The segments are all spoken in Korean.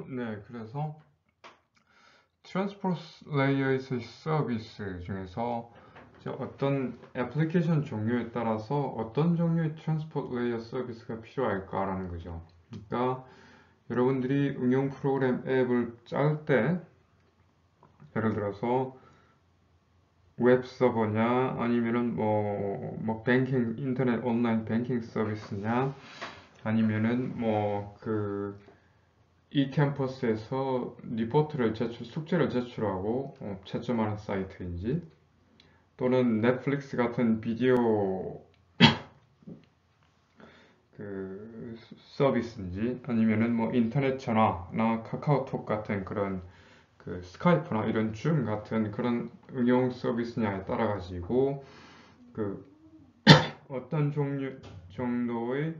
네, 그래서 트랜스포트 레이어에서의 서비스 중에서 이제 어떤 애플리케이션 종류에 따라서 어떤 종류의 트랜스포트 레이어 서비스가 필요할까라는 거죠. 그러니까 여러분들이 응용 프로그램 앱을 짤 때 예를 들어서 웹 서버냐 아니면은 뭐 뱅킹 인터넷 온라인 뱅킹 서비스냐 아니면은 뭐그 e캠퍼스에서 리포트를 숙제를 제출하고 채점하는 사이트인지 또는 넷플릭스 같은 비디오 그 서비스인지 아니면은 뭐 인터넷 전화나 카카오톡 같은 그런 그 스카이프나 이런 줌 같은 그런 응용 서비스냐에 따라 가지고 그 어떤 정도의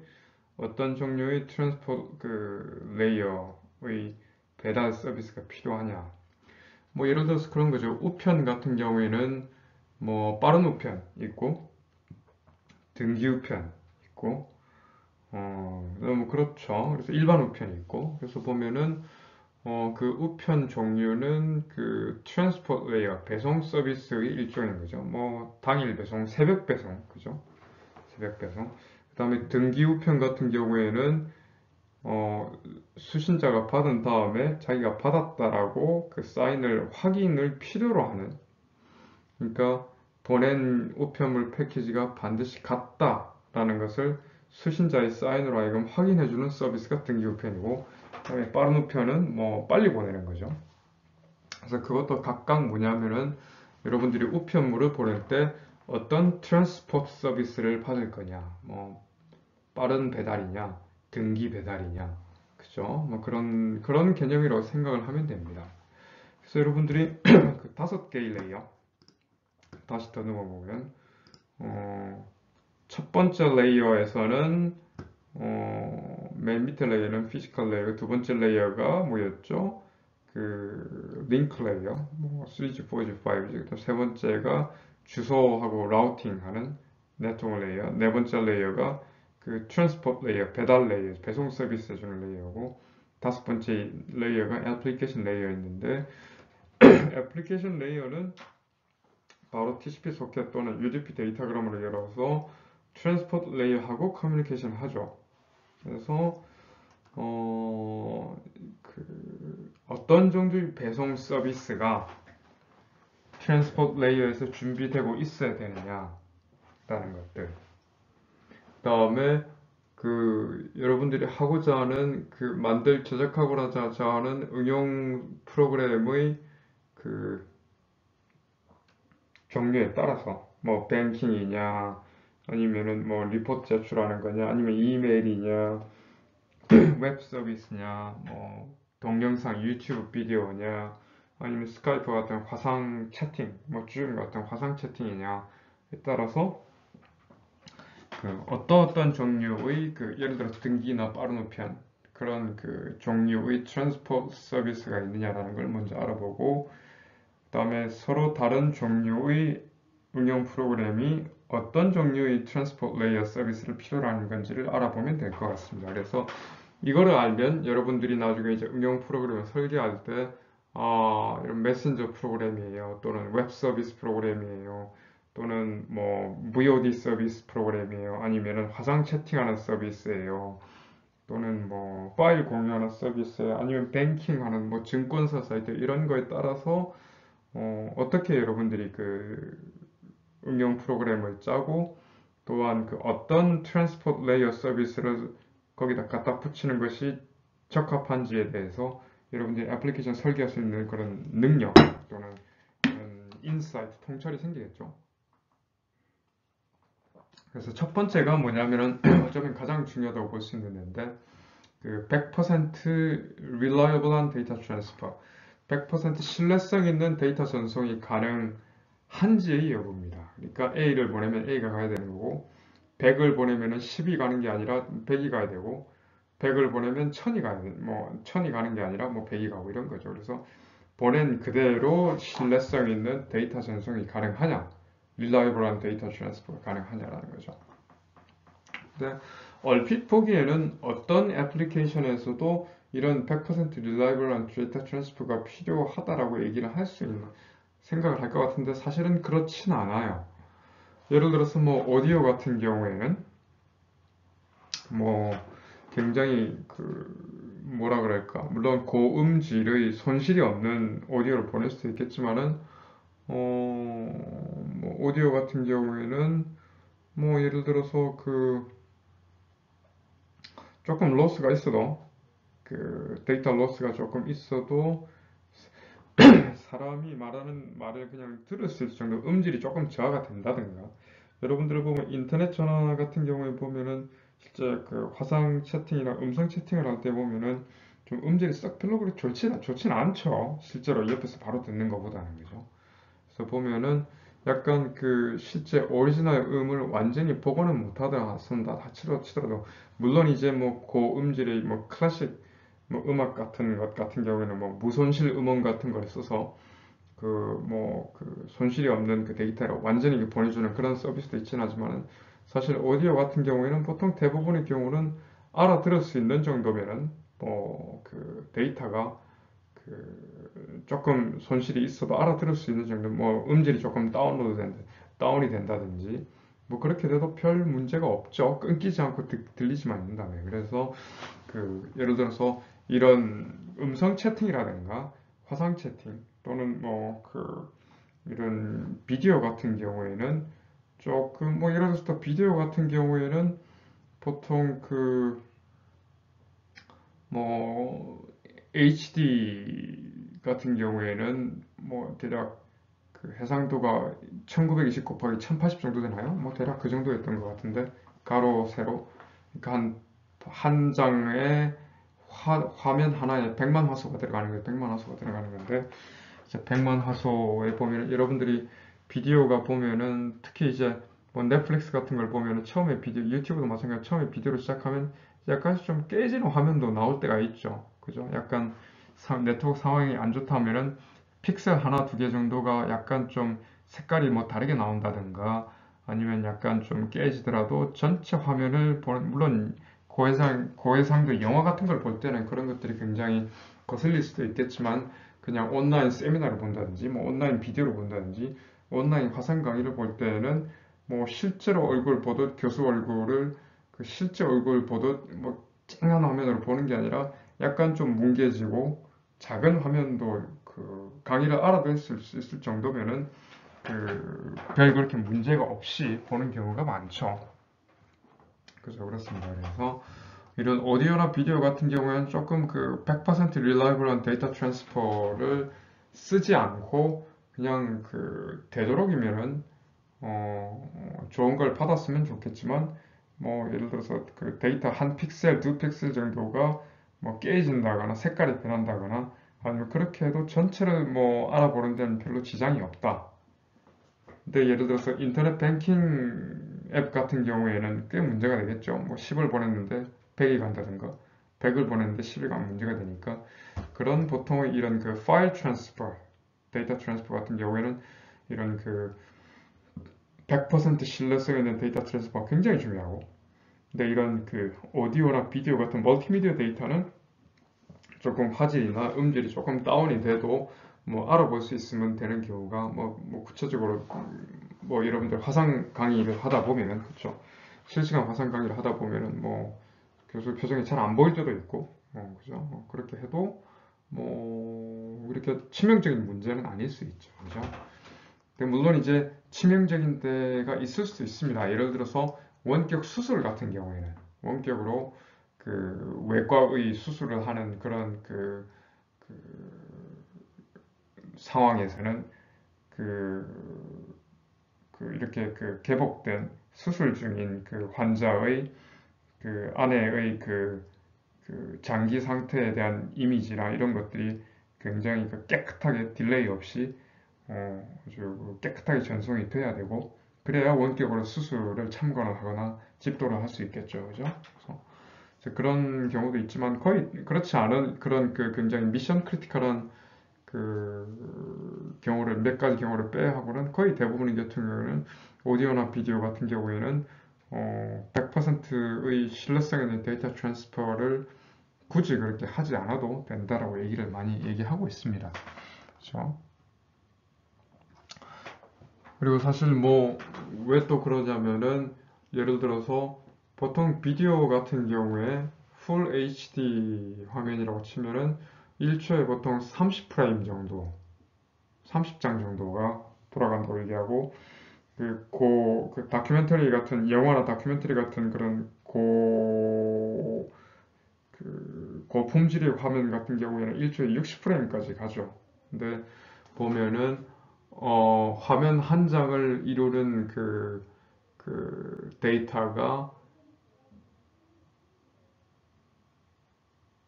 어떤 종류의 트랜스포트 그 레이어의 배달 서비스가 필요하냐. 뭐 예를 들어서 그런 거죠. 우편 같은 경우에는 뭐 빠른 우편 있고 등기 우편 있고 뭐 그렇죠. 그래서 일반 우편이 있고 그래서 보면은 그 우편 종류는 그 트랜스포트 레이어 배송 서비스의 일종인 거죠. 뭐 당일 배송, 새벽 배송, 그죠? 새벽 배송. 그다음에 등기 우편 같은 경우에는 수신자가 받은 다음에 자기가 받았다라고 그 사인을 확인을 필요로 하는 그러니까 보낸 우편물 패키지가 반드시 같다라는 것을 수신자의 사인으로 하여금 확인해주는 서비스가 등기 우편이고 그다음에 빠른 우편은 뭐 빨리 보내는 거죠. 그래서 그것도 각각 뭐냐면은 여러분들이 우편물을 보낼 때 어떤 트랜스포트 서비스를 받을 거냐 뭐 빠른 배달이냐 등기 배달이냐 그죠? 뭐 그런 개념이라고 생각을 하면 됩니다. 그래서 여러분들이 그 5개의 레이어 다시 더 넘어보면 첫 번째 레이어에서는 맨 밑에 레이어는 피지컬 레이어, 두 번째 레이어가 뭐였죠? 그 링크 레이어, 뭐 3G, 4G, 5G, 세 번째가 주소하고 라우팅하는 네트워크 레이어, 네 번째 레이어가 그 트랜스포트 레이어, 배달 레이어, 배송 서비스 해주는 레이어고 다섯 번째 레이어가 애플리케이션 레이어 있는데 애플리케이션 레이어는 바로 TCP 소켓 또는 UDP 데이터그램으로 열어서 트랜스포트 레이어하고 커뮤니케이션 하죠. 그래서 어떤 정도의 배송 서비스가 트랜스포트 레이어에서 준비되고 있어야 되느냐라는 것들. 그 다음에 그 여러분들이 하고자 하는 그 제작하고자 하는 응용 프로그램의 그 종류에 따라서 뭐 뱅킹이냐 아니면은 뭐 리포트 제출하는 거냐 아니면 이메일이냐 웹 서비스냐 뭐 동영상 유튜브 비디오냐 아니면 스카이프 같은 화상 채팅 뭐 줌 같은 화상 채팅이냐에 따라서 그 어떤 종류의 그 예를 들어 등기나 빠른 우편 그런 그 종류의 트랜스포트 서비스가 있느냐라는 걸 먼저 알아보고 그다음에 서로 다른 종류의 운영 프로그램이 어떤 종류의 트랜스포트 레이어 서비스를 필요로 하는 건지를 알아보면 될 것 같습니다. 그래서 이거를 알면 여러분들이 나중에 이제 응용 프로그램을 설계할 때 이런 메신저 프로그램이에요. 또는 웹 서비스 프로그램이에요. 또는 뭐 VOD 서비스 프로그램이에요. 아니면은 화상 채팅하는 서비스예요. 또는 뭐 파일 공유하는 서비스예요. 아니면 뱅킹하는 뭐 증권사 사이트 이런 거에 따라서 어떻게 여러분들이 그 응용 프로그램을 짜고 또한 그 어떤 트랜스포트 레이어 서비스를 거기다 갖다 붙이는 것이 적합한지에 대해서 여러분들이 애플리케이션 설계할 수 있는 그런 능력 또는 그런 인사이트, 통찰이 생기겠죠. 그래서 첫 번째가 뭐냐면은 어쩌면 가장 중요하다고 볼 수 있는데 그 100% reliable한 데이터 트랜스퍼 100% 신뢰성 있는 데이터 전송이 가능한지의 여부입니다. 그러니까 A를 보내면 A가 가야 되는 거고 100을 보내면 10이 가는 게 아니라 100이 가야 되고 100을 보내면 1000이 가야 돼. 뭐 1000이 가는 게 아니라 뭐 100이 가고 이런 거죠. 그래서 보낸 그대로 신뢰성 있는 데이터 전송이 가능하냐 reliable한 데이터 트랜스퍼가 가능하냐라는 거죠. 근데 얼핏 보기에는 어떤 애플리케이션에서도 이런 100% reliable한 데이터 트랜스퍼가 필요하다라고 얘기를 할 수 있는 생각을 할 것 같은데 사실은 그렇진 않아요. 예를 들어서 뭐 오디오 같은 경우에는 뭐 굉장히 뭐라 그럴까 물론 고음질의 손실이 없는 오디오를 보낼 수도 있겠지만은 뭐 오디오 같은 경우에는 뭐 예를 들어서 조금 로스가 있어도 데이터 로스가 조금 있어도 사람이 말하는 말을 그냥 들을 수 있을 정도 음질이 조금 저하가 된다든가 여러분들 보면 인터넷 전화 같은 경우에 보면은 실제 화상 채팅이나 음성 채팅을 할 때 보면은 좀 음질이 썩 별로 그렇게 좋진 않죠. 실제로 옆에서 바로 듣는 것보다는 그죠. 그래서 보면은 약간 실제 오리지널 음을 완전히 복원은 못하다 쓴다 다 치더라도 물론 이제 뭐 고음질의 뭐 클래식 뭐 음악 같은 것 같은 경우에는 뭐 무손실 음원 같은 걸 써서 손실이 없는 데이터를 완전히 보내주는 그런 서비스도 있긴 하지만 사실 오디오 같은 경우에는 보통 대부분의 경우는 알아들을 수 있는 정도면은 데이터가 조금 손실이 있어도 알아들을 수 있는 정도 뭐 음질이 조금 다운이 된다든지 뭐 그렇게 돼도 별 문제가 없죠. 끊기지 않고 들리지만 있는다면 그래서 예를 들어서 이런 음성 채팅이라든가 화상 채팅 또는 이런 비디오 같은 경우에는 조금 뭐 예를 들어서 비디오 같은 경우에는 보통 뭐 HD 같은 경우에는 뭐 대략 해상도가 1920 곱하기 1080 정도 되나요? 뭐 대략 그 정도였던 것 같은데 가로 세로 그러니까 한 장에 화면 하나에 100만 화소가 들어가는 거예요. 100만 화소가 들어가는 건데 이제 100만 화소에 보면 여러분들이 비디오가 보면은 특히 이제 뭐 넷플릭스 같은 걸 보면은 처음에 비디오 유튜브도 마찬가지로 처음에 비디오로 시작하면 약간 좀 깨지는 화면도 나올 때가 있죠. 그죠? 약간 네트워크 상황이 안 좋다면은 픽셀 하나 두 개 정도가 약간 좀 색깔이 뭐 다르게 나온다든가 아니면 약간 좀 깨지더라도 전체 화면을 보는 물론 고해상도 영화 같은 걸 볼 때는 그런 것들이 굉장히 거슬릴 수도 있겠지만 그냥 온라인 세미나를 본다든지 뭐 온라인 비디오를 본다든지 온라인 화상 강의를 볼 때는 뭐 실제로 얼굴 보듯 교수 얼굴을 실제 얼굴 보듯 뭐 쨍한 화면으로 보는 게 아니라 약간 좀 뭉개지고 작은 화면도 강의를 알아들을 수 있을 정도면은 별 그렇게 문제가 없이 보는 경우가 많죠. 그죠, 그렇습니다. 그래서 이런 오디오나 비디오 같은 경우에는 조금 100% reliable한 데이터 트랜스퍼를 쓰지 않고 그냥 되도록이면은 좋은 걸 받았으면 좋겠지만 뭐 예를 들어서 데이터 한 픽셀, 두 픽셀 정도가 뭐 깨진다거나 색깔이 변한다거나 아니면 그렇게 해도 전체를 뭐 알아보는 데는 별로 지장이 없다. 근데 예를 들어서 인터넷 뱅킹 앱 같은 경우에는 꽤 문제가 되겠죠. 뭐 10을 보냈는데 100이 간다든가 100을 보냈는데 10이 가면 문제가 되니까 그런 보통 이런 파일 트랜스퍼, 데이터 트랜스퍼 같은 경우에는 이런 100% 신뢰성 있는 데이터 트랜스퍼가 굉장히 중요하고 근데 이런 오디오나 비디오 같은 멀티미디어 데이터는 조금 화질이나 음질이 조금 다운이 돼도 뭐 알아볼 수 있으면 되는 경우가 뭐 구체적으로 뭐 여러분들 화상 강의를 하다 보면은 그렇죠. 실시간 화상 강의를 하다 보면은 뭐 교수 표정이 잘 안 보일 때도 있고 그죠. 그렇게 해도 뭐 이렇게 치명적인 문제는 아닐 수 있죠. 그죠. 근데 물론 이제 치명적인 때가 있을 수도 있습니다. 예를 들어서 원격 수술 같은 경우에는 원격으로 외과의 수술을 하는 그런 상황에서는 이렇게 개복된 수술 중인 환자의 안에의 장기 상태에 대한 이미지나 이런 것들이 굉장히 깨끗하게 딜레이 없이 아주 깨끗하게 전송이 돼야 되고 그래야 원격으로 수술을 참관을 하거나 집도를 할 수 있겠죠. 그죠? 그래서 그런 경우도 있지만 거의 그렇지 않은 그런 굉장히 미션 크리티컬한 경우를 몇 가지 경우를 빼하고는 거의 대부분의 같은 경우는 오디오나 비디오 같은 경우에는 100%의 신뢰성 있는 데이터 트랜스퍼를 굳이 그렇게 하지 않아도 된다라고 얘기를 많이 얘기하고 있습니다. 그렇죠? 그리고 사실 뭐 왜 또 그러냐면은 예를 들어서 보통 비디오 같은 경우에 풀 HD 화면이라고 치면은 1초에 보통 30프레임 정도, 30장 정도가 돌아간다고 얘기하고 그 다큐멘터리 같은 영화나 다큐멘터리 같은 그런 고품질의 화면 같은 경우에는 1초에 60프레임까지 가죠. 근데 보면은 화면 한 장을 이루는 그 데이터가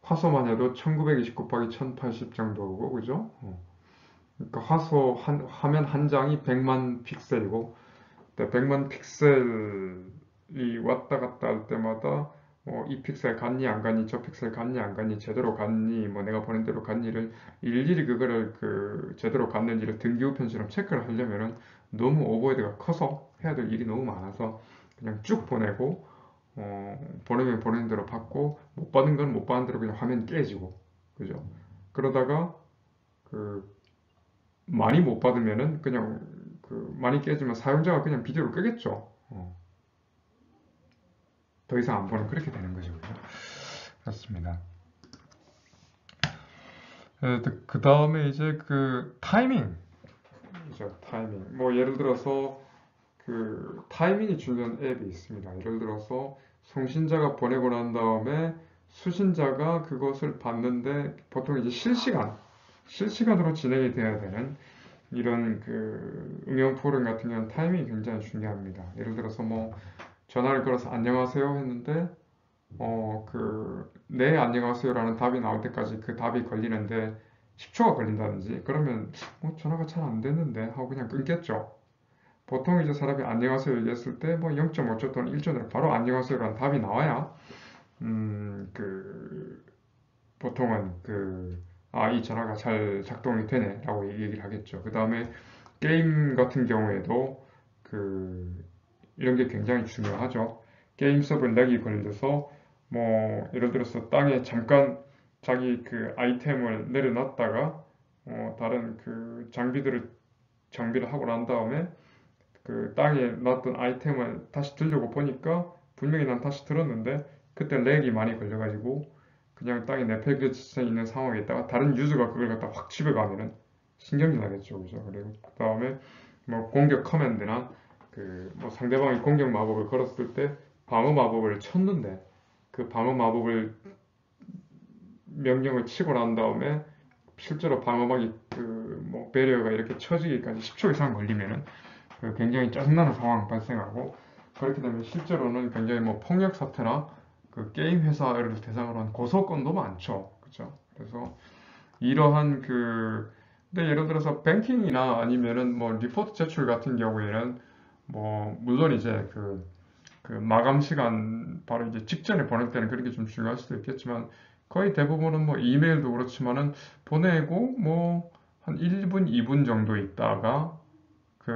화소만 해도 1920 곱하기 1080 정도고, 그죠? 그러니까 화면 한 장이 100만 픽셀이고, 100만 픽셀이 왔다 갔다 할 때마다 이 픽셀 갔니 안 갔니, 저 픽셀 갔니 안 갔니, 제대로 갔니, 뭐 내가 보낸 대로 갔니를 일일이 그거를 제대로 갔는지를 등기우편처럼 체크를 하려면은 너무 오버헤드가 커서 해야 될 일이 너무 많아서 그냥 쭉 보내고 보내면 보내는 대로 받고 못 받은 건 못 받은 대로 그냥 화면 깨지고 그죠? 그러다가 그 많이 못 받으면은 그냥 많이 깨지면 사용자가 그냥 비디오를 끄겠죠. 더 이상 안 보는 그렇게 되는 거죠. 그죠? 그렇습니다. 그 다음에 이제 그 타이밍. 그죠? 타이밍. 뭐 예를 들어서 그 타이밍이 중요한 앱이 있습니다. 예를 들어서 송신자가 보내고 난 다음에 수신자가 그것을 봤는데 보통 이제 실시간으로 진행이 돼야 되는 이런 그 응용 프로그램 같은 경우는 타이밍이 굉장히 중요합니다. 예를 들어서 뭐 전화를 걸어서 안녕하세요 했는데 네 안녕하세요라는 답이 나올 때까지 그 답이 걸리는데 10초가 걸린다든지 그러면 전화가 잘 안 됐는데 하고 그냥 끊겠죠. 보통 이제 사람이 안녕하세요 얘기했을 때 뭐 0.5초 또는 1초 내에 바로 안녕하세요라는 답이 나와야 보통은 이 전화가 잘 작동이 되네 라고 얘기를 하겠죠. 그 다음에 게임 같은 경우에도 이런 게 굉장히 중요하죠. 게임 서버 렉이 걸려서 뭐 예를 들어서 땅에 잠깐 자기 그 아이템을 내려놨다가 다른 장비를 하고 난 다음에 그 땅에 놨던 아이템을 다시 들려고 보니까 분명히 난 다시 들었는데 그때 렉이 많이 걸려가지고 그냥 땅에 내팽개쳐 있는 상황에 있다가 다른 유저가 그걸 갖다 확 집어가면은 신경질 나겠죠, 그죠? 그리고 그 다음에 뭐 공격 커맨드나 뭐 상대방이 공격 마법을 걸었을 때 방어 마법을 쳤는데 그 방어 마법을 명령을 치고 난 다음에 실제로 방어막이 뭐 배리어가 이렇게 쳐지기까지 10초 이상 걸리면은 굉장히 짜증나는 상황 발생하고 그렇게 되면 실제로는 굉장히 뭐 폭력 사태나 게임 회사를 대상으로 한 고소 건도 많죠. 그죠? 그래서 이러한 근데 예를 들어서 뱅킹이나 아니면은 뭐 리포트 제출 같은 경우에는 뭐 물론 이제 그 마감 시간 바로 이제 직전에 보낼 때는 그렇게 좀 중요할 수도 있겠지만 거의 대부분은 뭐 이메일도 그렇지만은 보내고 뭐 한 1분, 2분 정도 있다가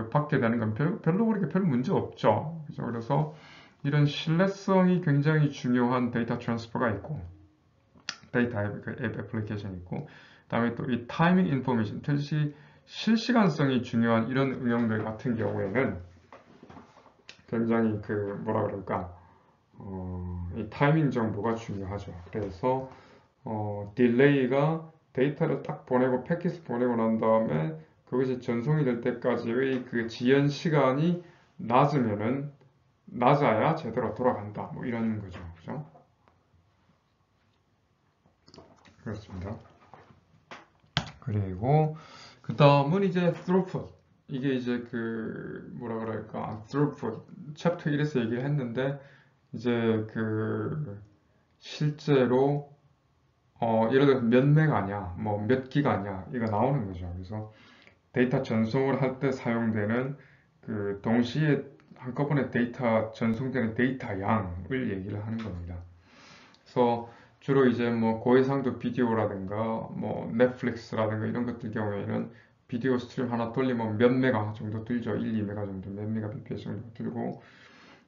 받게 되는 건 별로 그렇게 별 문제 없죠. 그래서 이런 신뢰성이 굉장히 중요한 데이터 트랜스퍼가 있고 데이터 앱 애플리케이션이 있고 그다음에 또 이 타이밍 인포메이션 특히 실시간성이 중요한 이런 응용들 같은 경우에는 굉장히 뭐라 그럴까 이 타이밍 정보가 중요하죠. 그래서 딜레이가 데이터를 딱 보내고 패킷을 보내고 난 다음에 그것이 전송이 될 때까지의 그 지연 시간이 낮아야 제대로 돌아간다. 뭐 이런 거죠. 그죠? 그렇습니다. 그리고 그 다음은 이제 throughput. 이게 이제 뭐라 그럴까 throughput 챕터 1에서 얘기를 했는데 이제 실제로 예를 들어서 몇 메가냐, 뭐 몇 기가냐 이거 나오는 거죠. 그래서 데이터 전송을 할 때 사용되는 동시에 한꺼번에 데이터 전송되는 데이터 양을 얘기를 하는 겁니다. 그래서 주로 이제 뭐 고해상도 비디오라든가 뭐 넷플릭스라든가 이런 것들 경우에는 비디오 스트림 하나 돌리면 몇 메가 정도 들죠. 1, 2메가 정도, 몇 메가 bps 정도 들고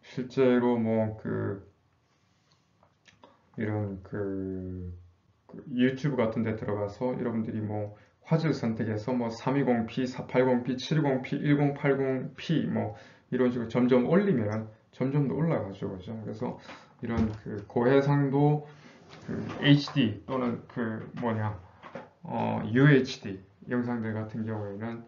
실제로 뭐 이런 유튜브 같은 데 들어가서 여러분들이 뭐 화질 선택해서 뭐 320p, 480p, 720p, 1080p 뭐 이런 식으로 점점 올리면 점점 더 올라가죠. 그죠? 그래서 이런 고해상도 HD 또는 UHD 영상들 같은 경우에는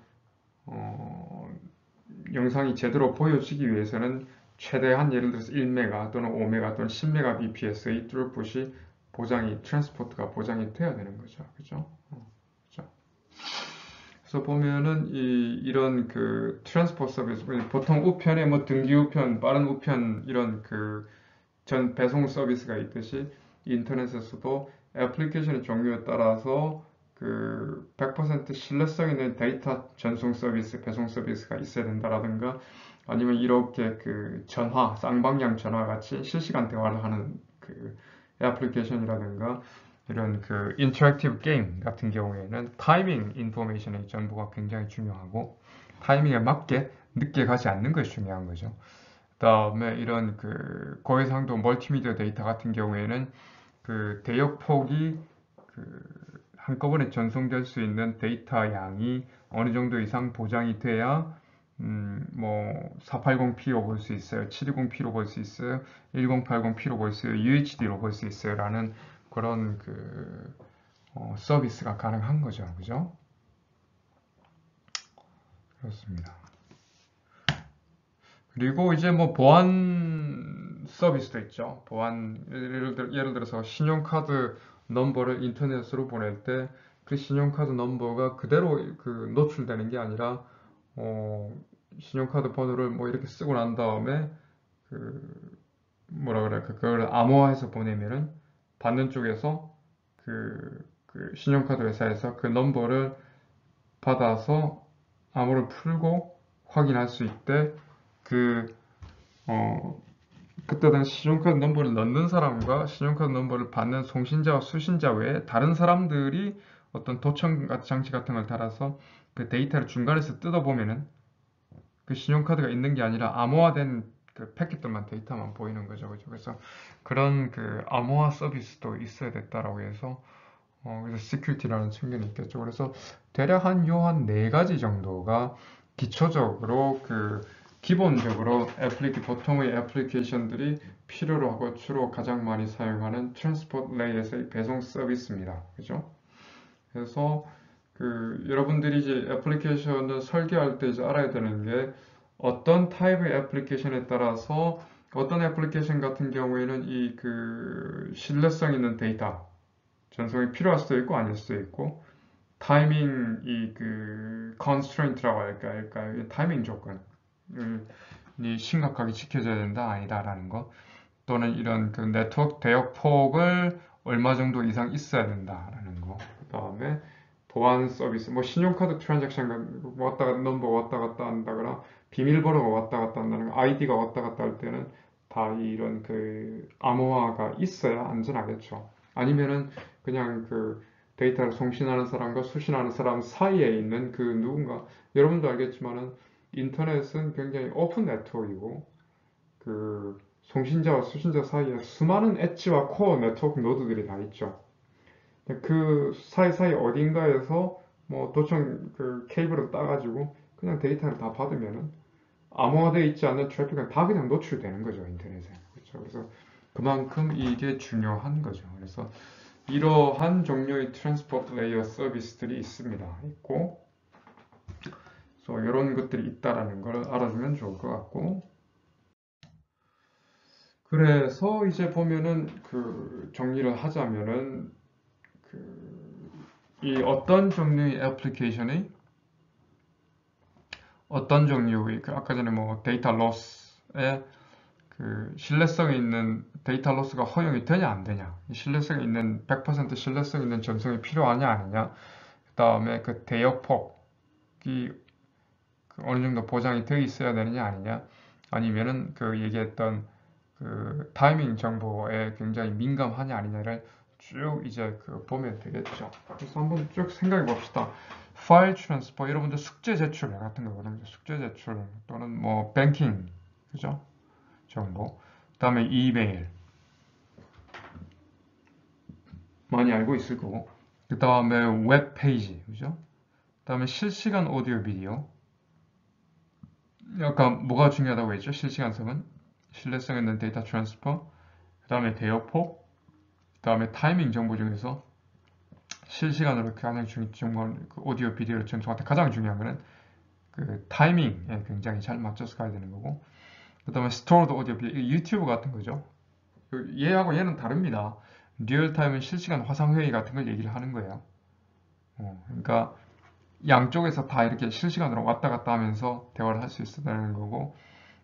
영상이 제대로 보여지기 위해서는 최대한 예를 들어서 1메가 또는 5메가 또는 10메가bps의 throughput이 트랜스포트가 보장이 돼야 되는 거죠. 그죠? 그죠? 그래서 보면은 이런 트랜스포트 서비스, 보통 우편에 뭐 등기 우편, 빠른 우편 이런 전 배송 서비스가 있듯이 인터넷에서도 애플리케이션의 종류에 따라서 100% 신뢰성 있는 데이터 전송 서비스, 배송 서비스가 있어야 된다라든가 아니면 이렇게 쌍방향 전화 같이 실시간 대화를 하는 애플리케이션이라든가 이런 인터랙티브 게임 같은 경우에는 타이밍 인포메이션의 정보가 굉장히 중요하고 타이밍에 맞게 늦게 가지 않는 것이 중요한 거죠. 그다음에 이런 고해상도 멀티미디어 데이터 같은 경우에는 대역폭이 한꺼번에 전송될 수 있는 데이터 양이 어느 정도 이상 보장이 돼야 뭐 480p로 볼 수 있어요, 720p로 볼 수 있어요, 1080p로 볼 수 있어요, UHD로 볼 수 있어요라는 그런 서비스가 가능한 거죠, 그죠? 그렇습니다. 그리고 이제 뭐 보안 서비스도 있죠. 보안 예를 들어서 신용카드 넘버를 인터넷으로 보낼 때 그 신용카드 넘버가 그대로 노출되는 게 아니라 신용카드 번호를 뭐 이렇게 쓰고 난 다음에 뭐라 그럴까 그걸 암호화해서 보내면은 받는 쪽에서 신용카드 회사에서 그 넘버를 받아서 암호를 풀고 확인할 수 있대. 그때 당시 신용카드 넘버를 넣는 사람과 신용카드 넘버를 받는 송신자와 수신자 외에 다른 사람들이 어떤 도청 장치 같은 걸 달아서 그 데이터를 중간에서 뜯어보면은 그 신용카드가 있는 게 아니라 암호화된 패킷들만 데이터만 보이는 거죠. 그죠? 그래서 그런 암호화 서비스도 있어야 됐다라고 해서 그래서 시큐리티라는 측면이 있겠죠. 그래서 대략 한 네 가지 정도가 기초적으로 기본적으로 보통의 애플리케이션들이 필요로 하고 주로 가장 많이 사용하는 트랜스포트 레이에서의 배송 서비스입니다. 그죠? 그래서 여러분들이 이제 애플리케이션을 설계할 때 이제 알아야 되는 게 어떤 타입의 애플리케이션에 따라서 어떤 애플리케이션 같은 경우에는 신뢰성 있는 데이터 전송이 필요할 수도 있고 아닐 수도 있고 타이밍 constraint라고 할까요? 타이밍 조건이 심각하게 지켜져야 된다 아니다라는 거 또는 이런 네트워크 대역폭을 얼마 정도 이상 있어야 된다라는 거. 그다음에 보안 서비스, 뭐 신용카드 트랜잭션 넘버 왔다 갔다 한다거나 비밀번호가 왔다 갔다 한다는 거, 아이디가 왔다 갔다 할 때는 다 이런 암호화가 있어야 안전하겠죠. 아니면은 그냥 데이터를 송신하는 사람과 수신하는 사람 사이에 있는 누군가 여러분도 알겠지만은 인터넷은 굉장히 오픈 네트워크이고 송신자와 수신자 사이에 수많은 엣지와 코어 네트워크 노드들이 다 있죠. 그 사이 어딘가에서 뭐 도청 케이블을 따가지고 그냥 데이터를 다 받으면은 암호화되어 있지 않는 트래픽은 다 그냥 노출되는 거죠, 인터넷에. 그렇죠. 그래서 그만큼 이게 중요한 거죠. 그래서 이러한 종류의 트랜스포트 레이어 서비스들이 있고 그래서 이런 것들이 있다라는 걸 알아주면 좋을 것 같고 그래서 이제 보면은 정리를 하자면은 이 어떤 종류의 애플리케이션이 어떤 종류의 아까 전에 뭐 데이터 로스에 신뢰성 있는 데이터 로스가 허용이 되냐 안 되냐, 신뢰성 있는 100% 신뢰성 있는 전송이 필요하냐 아니냐, 그 다음에 대역폭이 어느 정도 보장이 되어 있어야 되느냐 아니냐, 아니면은 얘기했던 타이밍 정보에 굉장히 민감하냐 아니냐를 쭉 이제 보면 되겠죠. 그래서 한번 쭉 생각해 봅시다. 파일 트랜스퍼, 여러분들 숙제 제출 같은 거 그러면 숙제 제출 또는 뭐 뱅킹, 그죠? 정보. 그 다음에 이메일. 많이 알고 있을 거고. 그 다음에 웹페이지. 그죠? 그 다음에 실시간 오디오 비디오. 약간 뭐가 중요하다고 했죠? 실시간성은? 신뢰성 있는 데이터 트랜스퍼. 그 다음에 대역폭. 그 다음에 타이밍 정보 중에서 실시간으로 가장 중요한 그 오디오 비디오를 전송할 때 가장 중요한 거는 그 타이밍에 굉장히 잘 맞춰서 가야 되는 거고. 그 다음에 스토어드 오디오 비디오. 유튜브 같은 거죠. 얘하고 얘는 다릅니다. 리얼타임은 실시간 화상회의 같은 걸 얘기를 하는 거예요. 그러니까 양쪽에서 다 이렇게 실시간으로 왔다 갔다 하면서 대화를 할 수 있다는 거고,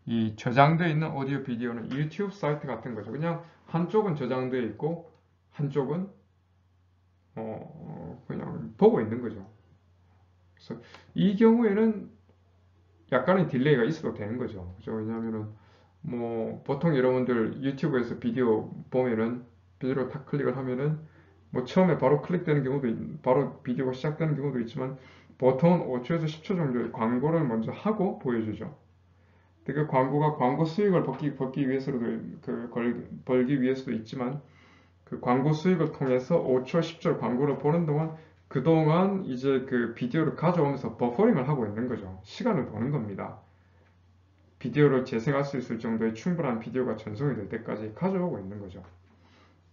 이 저장되어 있는 오디오 비디오는 유튜브 사이트 같은 거죠. 그냥 한쪽은 저장되어 있고 한쪽은 그냥 보고 있는 거죠. 그래서 이 경우에는 약간의 딜레이가 있어도 되는 거죠. 그죠? 왜냐하면은 뭐 보통 여러분들 유튜브에서 비디오 보면은 비디오를 탁 클릭을 하면은 뭐 처음에 바로 클릭되는 경우도 바로 비디오가 시작되는 경우도 있지만 보통은 5초에서 10초 정도의 광고를 먼저 하고 보여주죠. 그 광고가 광고 수익을 벌기 위해서도 벌기 위해서도 있지만 그 광고 수익을 통해서 5초, 10초 광고를 보는 동안 그동안 이제 그 비디오를 가져오면서 버퍼링을 하고 있는 거죠. 시간을 버는 겁니다. 비디오를 재생할 수 있을 정도의 충분한 비디오가 전송이 될 때까지 가져오고 있는 거죠.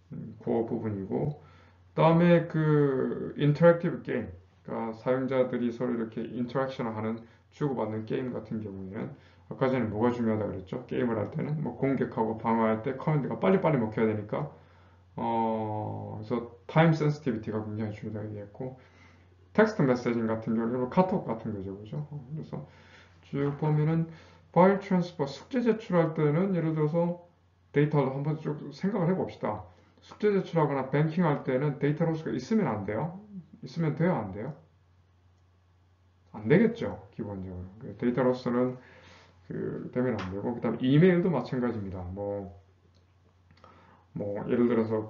그 부분이고, 다음에 그 인터랙티브 게임, 그러니까 사용자들이 서로 이렇게 인터랙션을 하는 주고받는 게임 같은 경우에는 아까 전에 뭐가 중요하다 그랬죠? 게임을 할 때는 뭐 공격하고 방어할 때 커맨드가 빨리빨리 먹혀야 되니까 그래서 타임 센시티비티가 굉장히 중요하다고 얘기했고, 텍스트 메시징 같은 경우는 카톡 같은 거죠, 그죠? 그래서 쭉 보면은 파일 트랜스퍼 숙제 제출할 때는 예를 들어서 데이터를 한번 쭉 생각을 해봅시다. 숙제 제출하거나 뱅킹 할 때는 데이터 로스가 있으면 안 돼요? 있으면 돼요, 안 돼요? 안 되겠죠, 기본적으로. 데이터 로스는 되면 안 되고, 그다음 이메일도 마찬가지입니다. 예를 들어서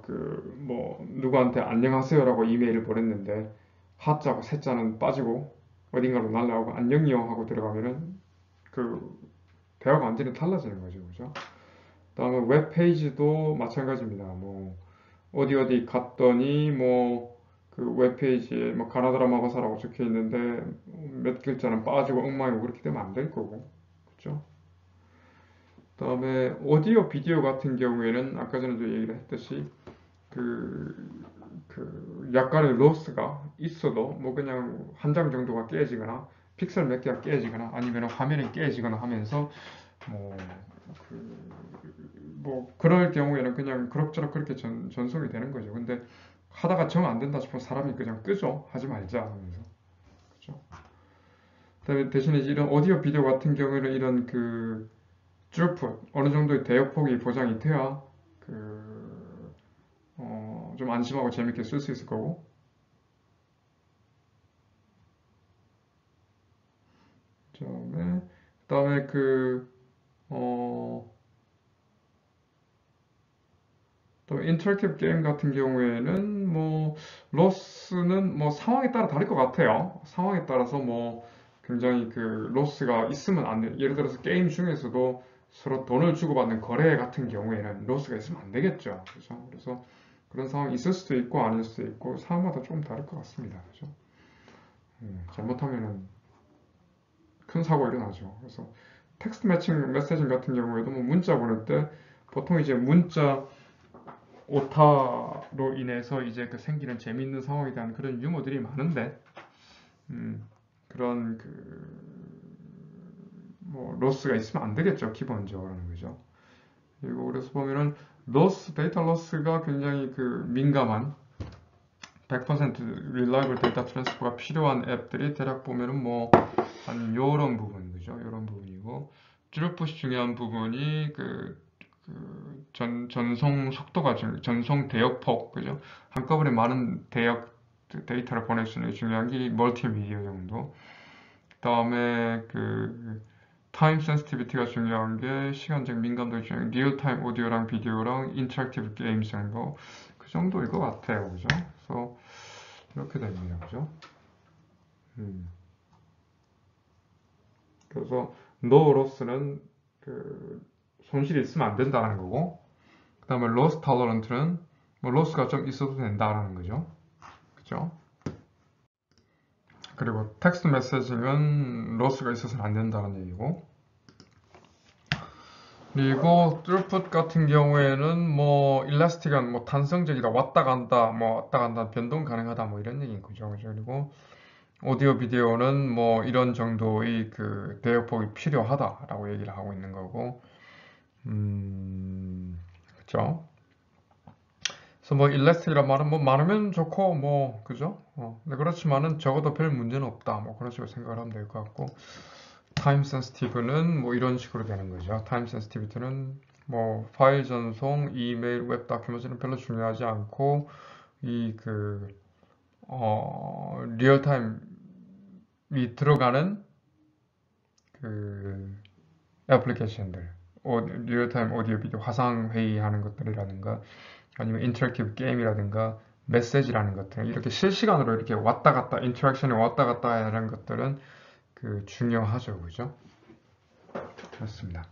누구한테 안녕하세요라고 이메일을 보냈는데 하자고 세자는 빠지고 어딘가로 날라오고 안녕이요 하고 들어가면은 그 대화가 완전히 달라지는 거죠, 그죠? 그다음에 웹페이지도 마찬가지입니다. 어디 어디 갔더니 그 웹페이지에 가나다라 마바사라고 적혀 있는데 몇 글자는 빠지고 엉망이고 그렇게 되면 안 될 거고, 그죠? 그다음에 오디오 비디오 같은 경우에는 아까 전에도 얘기를 했듯이 약간의 로스가 있어도 그냥 한 장 정도가 깨지거나 픽셀 몇 개가 깨지거나 아니면 화면이 깨지거나 하면서 뭐, 그럴 경우에는 그냥 그럭저럭 그렇게 전송이 되는 거죠. 근데 하다가 정 안 된다 싶으면 사람이 그냥 끄죠. 하지 말자 하면서. 그죠? 그다음에 대신에 이런 오디오 비디오 같은 경우에는 이런 throughput 어느 정도의 대역폭이 보장이 돼야 좀 안심하고 재밌게 쓸 수 있을 거고. 그다음에 또 인터랙티브 게임 같은 경우에는 로스는 상황에 따라 다를 것 같아요. 상황에 따라서 굉장히 로스가 있으면 안 돼요. 예를 들어서 게임 중에서도 서로 돈을 주고받는 거래 같은 경우에는 로스가 있으면 안 되겠죠. 그죠? 그래서 그런 상황이 있을 수도 있고 아닐 수도 있고 상황마다 좀 다를 것 같습니다. 그죠? 잘못하면은 큰 사고가 일어나죠. 그래서 텍스트 매칭 메시징 같은 경우에도 문자 보낼 때 보통 이제 문자 오타로 인해서 이제 생기는 재미있는 상황에 대한 그런 유머들이 많은데, 그런 로스가 있으면 안 되겠죠, 기본적으로는. 그죠? 그리고 그래서 보면은 데이터 로스가 굉장히 민감한 100% reliable 데이터 트랜스퍼가 필요한 앱들이 대략 보면은 한 요런 부분, 그죠? 요런 부분이고, 뚜루풋이 중요한 부분이 전송 속도가 전송 대역폭, 그죠? 한꺼번에 많은 데이터를 보낼 수 있는 중요한 게 멀티미디어 정도. 그다음에 타임 센시티비티가 중요한 게 시간적 민감도가 중요한 리얼타임 오디오랑 비디오랑 인터랙티브 게임 정도. 그 정도일 것 같아요, 그죠? 그래서 이렇게 됩니다, 그죠? 그래서 노 로스는 손실이 있으면 안 된다는 거고, 그 다음에 loss tolerance는 뭐 loss가 좀 있어도 된다라는 거죠. 그죠? 그리고 텍스트 메시징은 loss가 있어서는 안 된다는 얘기고, 그리고 throughput 같은 경우에는 뭐 일라스틱한 뭐 탄성적이다, 왔다 간다, 뭐 왔다 간다, 변동 가능하다, 뭐 이런 얘기인 거죠. 그죠? 그리고 오디오 비디오는 뭐 이런 정도의 그 대역폭이 필요하다라고 얘기를 하고 있는 거고, 그죠? 그래서 뭐 일라스틱이란 말은 뭐 많으면 좋고 뭐 그죠? 근데 그렇지만은 적어도 별 문제는 없다. 뭐 그런 식으로 생각을 하면 될 것 같고, 타임 센시티브는 뭐 이런 식으로 되는 거죠. 타임 센시티비티는 뭐 파일 전송, 이메일, 웹 다큐멘트는 별로 중요하지 않고 이 그 리얼타임이 들어가는 그 애플리케이션들, 리얼타임 오디오 비디오 화상 회의하는 것들이라든가 아니면 인터랙티브 게임이라든가 메시지라는 것들, 이렇게 실시간으로 이렇게 왔다 갔다 인터랙션이 왔다 갔다 하는 것들은 그 중요하죠. 그죠? 그렇습니다.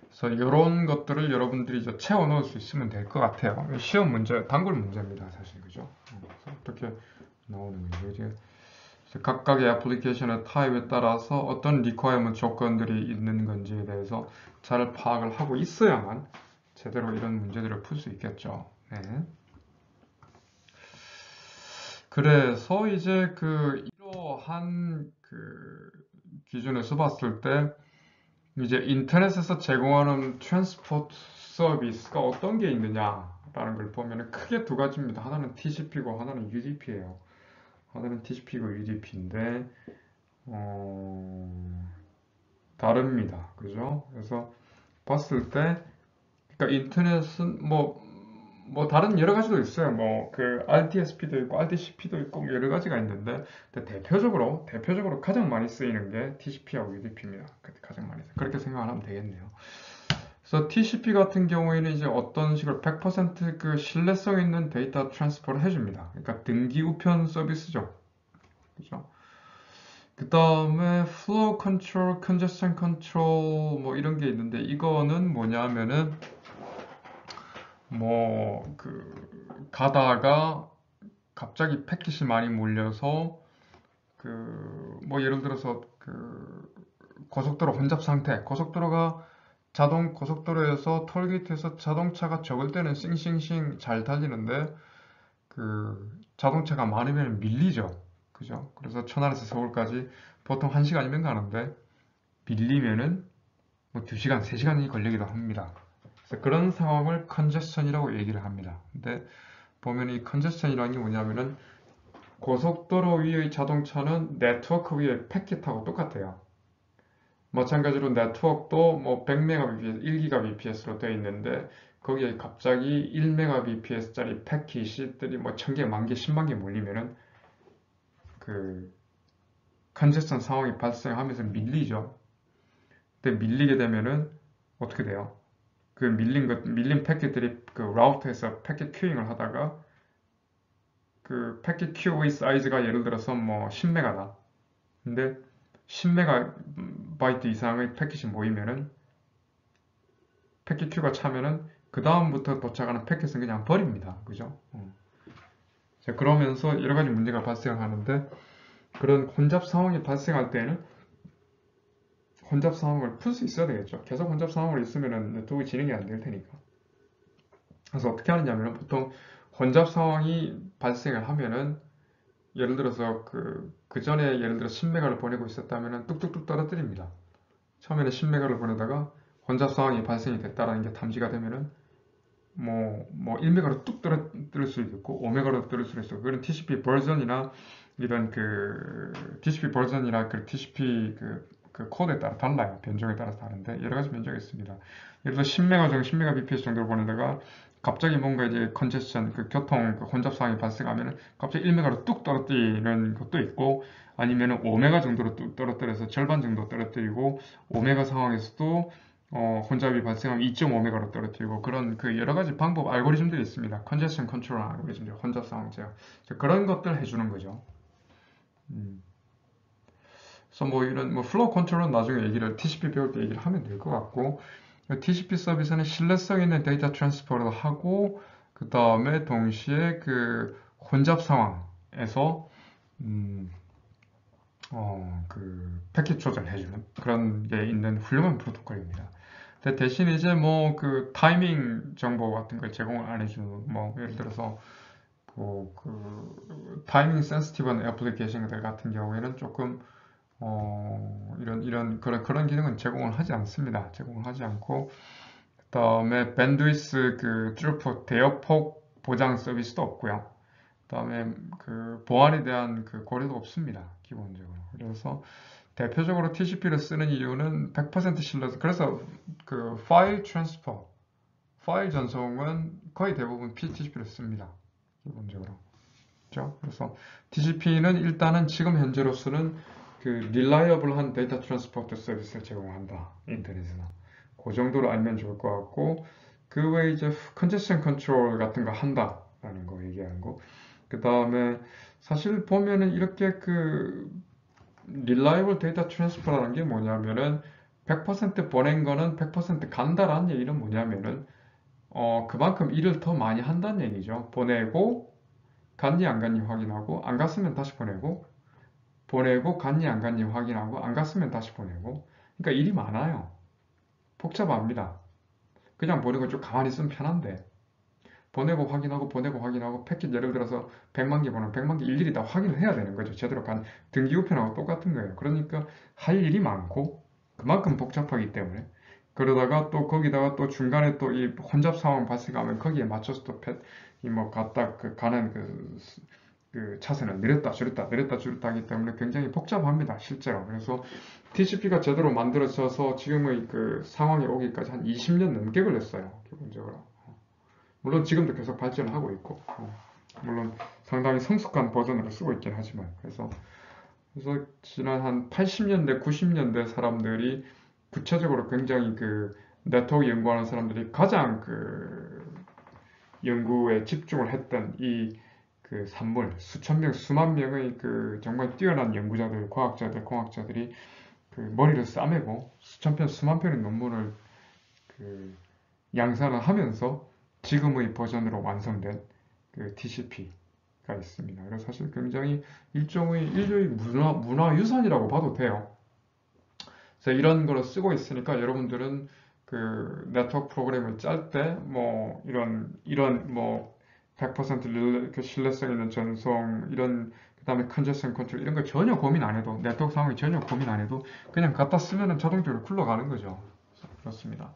그래서 이런 것들을 여러분들이 이제 채워 넣을 수 있으면 될 것 같아요. 시험 문제, 단골 문제입니다, 사실. 그죠? 그래서 어떻게 나오는 건지. 이제 각각의 애플리케이션의 타입에 따라서 어떤 리퀘어먼트 조건들이 있는 건지에 대해서 잘 파악을 하고 있어야만 제대로 이런 문제들을 풀 수 있겠죠. 네. 그래서 이제 그 이러한 그 기준에서 봤을 때 이제 인터넷에서 제공하는 트랜스포트 서비스가 어떤 게 있느냐라는 걸 보면 크게 두 가지입니다. 하나는 TCP고 하나는 UDP예요. 하나는 TCP고 UDP인데 다릅니다. 그죠? 그래서 봤을 때 그러니까 인터넷은 뭐 다른 여러 가지도 있어요. 뭐 그 RTSP도 있고 RDCP도 있고 뭐 여러 가지가 있는데 근데 대표적으로 가장 많이 쓰이는 게 TCP하고 UDP입니다. 가장 많이 그렇게 생각하면 되겠네요. 그래서 TCP 같은 경우에는 이제 어떤 식으로 100%그 신뢰성 있는 데이터 트랜스퍼를 해줍니다. 그러니까 등기 우편 서비스죠. 그죠? 그 다음에 flow control, congestion control 뭐 이런 게 있는데 이거는 뭐냐면은 뭐 그 가다가 갑자기 패킷이 많이 몰려서 그 뭐 예를 들어서 그 고속도로 혼잡 상태, 고속도로에서 톨게이트에서 자동차가 적을 때는 싱싱싱 잘 달리는데 그 자동차가 많으면 밀리죠. 그죠? 그래서 천안에서 서울까지 보통 1시간이면 가는데 밀리면은 뭐 2시간, 3시간이 걸리기도 합니다. 그래서 그런 상황을 컨제스천이라고 얘기를 합니다. 근데 보면 이 컨제스천이라는 게 뭐냐면은 고속도로 위의 자동차는 네트워크 위의 패킷하고 똑같아요. 마찬가지로 네트워크도 뭐 100Mbps, 1GBps로 되어 있는데 거기에 갑자기 1Mbps짜리 패킷들이 뭐 1000개, 만개, 10만 개 몰리면은 그 컨제스천 상황이 발생하면서 밀리죠. 근데 밀리게 되면은 어떻게 돼요? 그 밀린 패킷들이 그 라우터에서 패킷 큐잉을 하다가 그 패킷 큐의 사이즈가 예를 들어서 뭐 10메가다. 근데 10메가바이트 이상의 패킷이 모이면은 패킷 큐가 차면은 그 다음부터 도착하는 패킷은 그냥 버립니다. 그죠? 자, 그러면서 여러 가지 문제가 발생하는데 그런 혼잡 상황이 발생할 때는 혼잡 상황을 풀 수 있어야 되겠죠. 계속 혼잡 상황을 있으면은 네트워크 진행이 안 될 테니까. 그래서 어떻게 하느냐면 보통 혼잡 상황이 발생을 하면은 예를 들어서 그 전에 예를 들어 10메가를 보내고 있었다면은 뚝뚝뚝 떨어뜨립니다. 처음에는 10메가를 보내다가 혼잡 상황이 발생이 됐다라는 게 탐지가 되면은 뭐 1메가로 뚝 떨어뜨릴 수도 있고 5메가로 떨어뜨릴 수도 있고 그런 TCP 버전이나 이런 그 TCP 버전이나 그 TCP 그 코드에 따라 달라요. 변종에 따라서 다른데 여러 가지 변종이 있습니다. 예를 들어 10메가 정도, 10메가 bps 정도로 보내다가 갑자기 뭔가 이제 컨제스천, 그 교통 그 혼잡 상황이 발생하면 갑자기 1메가로 뚝 떨어뜨리는 것도 있고 아니면 5메가 정도로 뚝 떨어뜨려서 절반 정도 떨어뜨리고 5메가 상황에서도 혼잡이 발생하면 2.5메가로 떨어뜨리고 그런 그 여러 가지 방법 알고리즘들이 있습니다. 컨제스천 컨트롤 알고리즘들, 혼잡 상황 제어 그런 것들 해주는 거죠. 음. 그래서 뭐 이런 뭐 플로우 컨트롤은 나중에 얘기를 TCP 배울 때 얘기를 하면 될 것 같고 TCP 서비스는 신뢰성 있는 데이터 트랜스퍼를 하고 그 다음에 동시에 그 혼잡 상황에서 음, 그 패킷 조절해주는 그런 게 있는 훌륭한 프로토콜입니다. 근데 대신 이제 뭐 그 타이밍 정보 같은 걸 제공을 안 해주는 뭐 예를 들어서 그 타이밍 센시티브한 애플리케이션들 같은 경우에는 조금 이런 그런 기능은 제공을 하지 않습니다. 제공을 하지 않고 그다음에 밴드위스 그 throughput 대역폭 보장 서비스도 없고요. 그다음에 그 보안에 대한 그 고려도 없습니다. 기본적으로. 그래서 대표적으로 TCP를 쓰는 이유는 100% 신뢰도. 그래서 그 파일 트랜스퍼, 파일 전송은 거의 대부분 TCP를 씁니다. 기본적으로. 그렇죠? 그래서 TCP는 일단은 지금 현재로서는 그 릴라이어블한 데이터 트랜스포트 서비스를 제공한다. 인터넷에서. 그 정도로 알면 좋을 것 같고 그 외에 이제 컨제션 컨트롤 같은 거 한다라는 거 얘기하는 거. 그 다음에 사실 보면은 이렇게 그 릴라이블 데이터 트랜스퍼라는 게 뭐냐면은 100% 보낸 거는 100% 간다라는 얘기는 뭐냐면은 그만큼 일을 더 많이 한다는 얘기죠. 보내고 갔니 안 갔니 확인하고 안 갔으면 다시 보내고 갔니 안 갔니 확인하고 안 갔으면 다시 보내고 그러니까 일이 많아요. 복잡합니다. 그냥 보내고 좀 가만히 있으면 편한데 보내고 확인하고 패킷 예를 들어서 100만 개 보내면 100만 개 일일이 다 확인을 해야 되는 거죠. 제대로 간 등기우편하고 똑같은 거예요. 그러니까 할 일이 많고 그만큼 복잡하기 때문에 그러다가 또 거기다가 또 중간에 또 이 혼잡 상황 발생하면 거기에 맞춰서 또 이뭐 갔다 그 가는 그 차선을 내렸다 줄였다 하기 때문에 굉장히 복잡합니다. 실제로. 그래서 TCP가 제대로 만들어져서 지금의 그 상황에 오기까지 한 20년 넘게 걸렸어요. 기본적으로. 물론 지금도 계속 발전하고 있고, 물론 상당히 성숙한 버전으로 쓰고 있긴 하지만, 그래서 지난 한 80년대, 90년대 사람들이 구체적으로 굉장히 그 네트워크 연구하는 사람들이 가장 그 연구에 집중을 했던 이 그 산물, 수천 명, 수만 명의 그 정말 뛰어난 연구자들, 과학자들, 공학자들이 그 머리를 싸매고 수천 편, 수만 편의 논문을 그 양산을 하면서 지금의 버전으로 완성된 그 TCP가 있습니다. 그래서 사실 굉장히 일종의 인류의 문화유산이라고 봐도 돼요. 그래서 이런 거를 쓰고 있으니까 여러분들은 그 네트워크 프로그램을 짤 때 뭐 이런 뭐 100% 그 신뢰성 있는 전송 이런 그다음에 컨제션 컨트롤 이런 거 전혀 고민 안 해도 네트워크 상황이 전혀 고민 안 해도 그냥 갖다 쓰면은 자동적으로 굴러가는 거죠. 그렇습니다.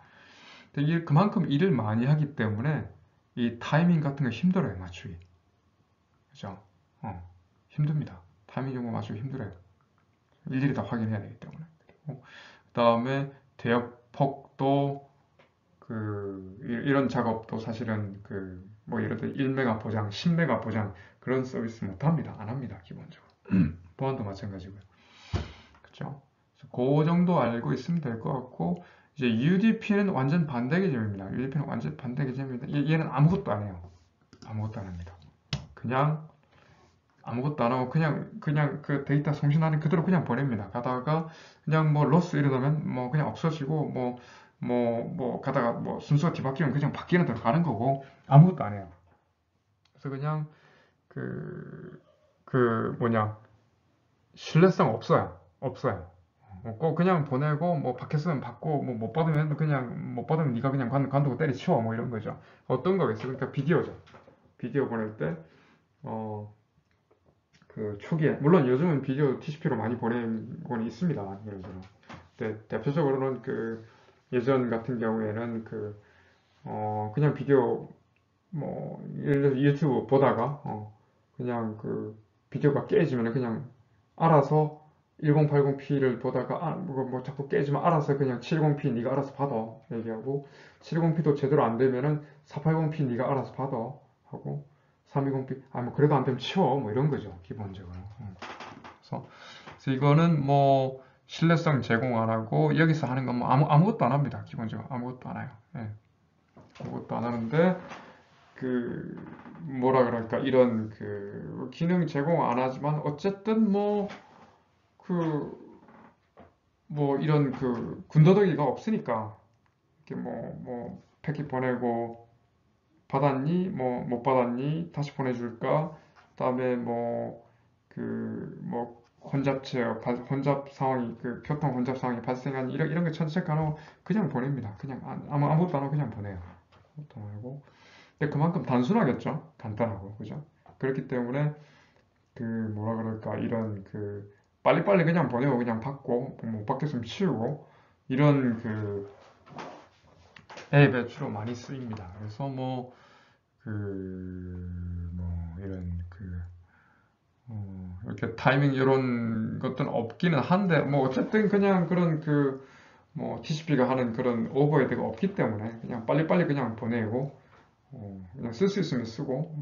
근데 이게 그만큼 일을 많이 하기 때문에 이 타이밍 같은 거 힘들어요, 맞추기. 그죠? 힘듭니다. 타이밍 정보 맞추기 힘들어요. 일일이 다 확인해야 되기 때문에. 그 다음에 대역폭도 이런 작업도 사실은 뭐 예를 들어 1메가 보장, 10메가 보장 그런 서비스 못 합니다. 안 합니다, 기본적으로. 보안도 마찬가지고요. 그죠? 그 정도 알고 있으면 될 것 같고 이제 UDP는 완전 반대 개념입니다. UDP는 완전 반대 개념입니다. 얘는 아무것도 안 해요. 아무것도 안 합니다. 그냥 아무것도 안 하고 그냥 그 데이터 송신하는 그대로 그냥 보냅니다. 가다가 그냥 뭐 로스 일어나면 뭐 그냥 없어지고 뭐 가다가 뭐 순서가 뒤바뀌면 그냥 바뀌는 대로 가는 거고 아무것도 안 해요. 그래서 그냥 그 뭐냐 신뢰성 없어요. 꼭 그냥 보내고 뭐 받겠으면 받고 뭐 못 받으면 그냥 못 받으면 네가 그냥 관두고 때려치워 뭐 이런 거죠. 어떤 거겠어? 그러니까 비디오죠. 비디오 보낼 때 그 초기에 물론 요즘은 비디오 TCP로 많이 보내는 건 있습니다. 여러분. 근데 대표적으로는 그 예전 같은 경우에는 그냥 비디오 뭐 예를 들어 유튜브 보다가 그냥 그 비디오가 깨지면 그냥 알아서 1080p를 보다가 뭐 자꾸 깨지면 알아서 그냥 720p 네가 알아서 받아 얘기하고 720p도 제대로 안 되면은 480p 네가 알아서 받아 하고 320p 뭐 그래도 안 되면 치워 뭐 이런 거죠 기본적으로. 그래서 이거는 뭐 신뢰성 제공 안 하고 여기서 하는 건 뭐 아무것도 안 합니다. 기본적으로 아무것도 안 해요. 예. 아무것도 안 하는데 뭐라 그럴까 이런 기능 제공 안 하지만 어쨌든 뭐 뭐 이런 그 군더더기가 없으니까 이렇게 뭐 패킷 보내고 받았니? 뭐 못 받았니? 다시 보내줄까? 그다음에 뭐 혼잡 상황이 그 교통 혼잡 상황이 발생한 이런 거 체크 안 하고 그냥 보냅니다. 그냥 아무것도 안 하고 그냥 보내요. 아무것도 안 하고. 근데 그만큼 단순하겠죠. 간단하고 그죠? 그렇기 때문에 그 뭐라 그럴까 이런 그 빨리빨리 그냥 보내고 그냥 받고 못 받겠으면 치우고 이런 그 앱에 주로 많이 쓰입니다. 그래서 이런 이렇게 타이밍 이런 것들은 없기는 한데, 뭐, 어쨌든 그냥 그런 TCP가 하는 그런 오버헤드가 없기 때문에 그냥 빨리빨리 그냥 보내고, 그냥 쓸 수 있으면 쓰고,